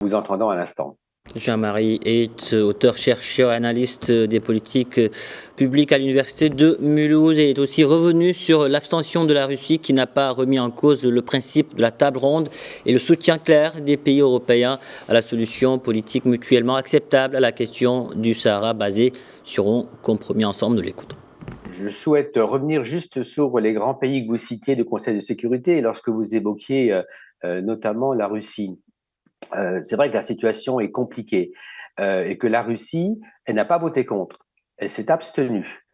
vous entendant à l'instant. Jean-Marie Eitz, auteur, chercheur, analyste des politiques publiques à l'Université de Mulhouse, et est aussi revenu sur l'abstention de la Russie qui n'a pas remis en cause le principe de la table ronde et le soutien clair des pays européens à la solution politique mutuellement acceptable à la question du Sahara basée sur un compromis. Ensemble, nous l'écoutons. Je souhaite revenir juste sur les grands pays que vous citiez du Conseil de sécurité lorsque vous évoquiez notamment la Russie. C'est vrai que la situation est compliquée et que la Russie, elle n'a pas voté contre, elle s'est abstenue.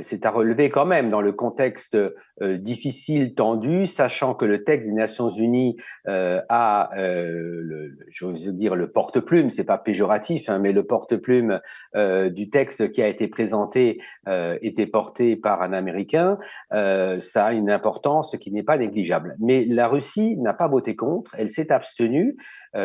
C'est à relever quand même dans le contexte difficile, tendu, sachant que le texte des Nations Unies a, j'ose dire, le porte-plume, c'est pas péjoratif, hein, mais le porte-plume du texte qui a été présenté était porté par un Américain. Ça a une importance qui n'est pas négligeable. Mais la Russie n'a pas voté contre, elle s'est abstenue.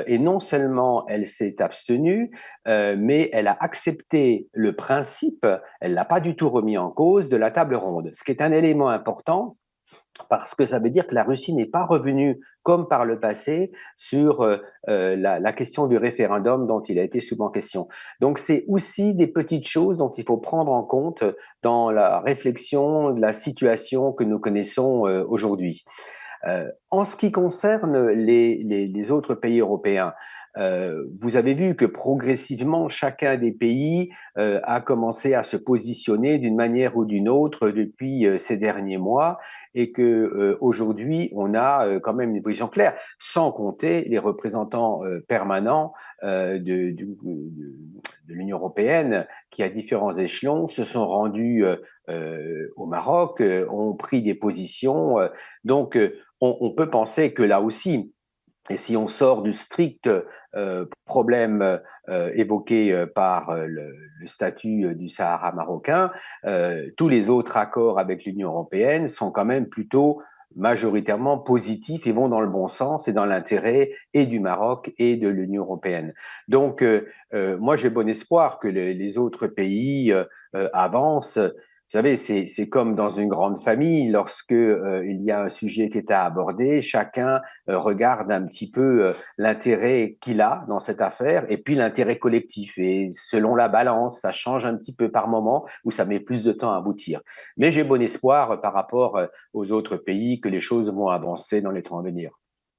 Et non seulement elle s'est abstenue, mais elle a accepté le principe, elle l'a pas du tout remis en cause, de la table ronde. Ce qui est un élément important, parce que ça veut dire que la Russie n'est pas revenue, comme par le passé, sur la question du référendum dont il a été souvent question. Donc c'est aussi des petites choses dont il faut prendre en compte dans la réflexion de la situation que nous connaissons aujourd'hui. En ce qui concerne les autres pays européens, vous avez vu que progressivement, chacun des pays a commencé à se positionner d'une manière ou d'une autre depuis ces derniers mois et que aujourd'hui, on a quand même une position claire, sans compter les représentants permanents de l'Union européenne qui, à différents échelons, se sont rendus au Maroc, ont pris des positions. Donc, on peut penser que là aussi, et si on sort du strict problème évoqué par le statut du Sahara marocain, tous les autres accords avec l'Union européenne sont quand même plutôt majoritairement positifs et vont dans le bon sens et dans l'intérêt et du Maroc et de l'Union européenne. Donc, moi, j'ai bon espoir que les autres pays avancent. Vous savez, c'est comme dans une grande famille, lorsque il y a un sujet qui est à aborder, chacun regarde un petit peu l'intérêt qu'il a dans cette affaire et puis l'intérêt collectif. Et selon la balance, ça change un petit peu par moment ou ça met plus de temps à aboutir. Mais j'ai bon espoir par rapport aux autres pays que les choses vont avancer dans les temps à venir.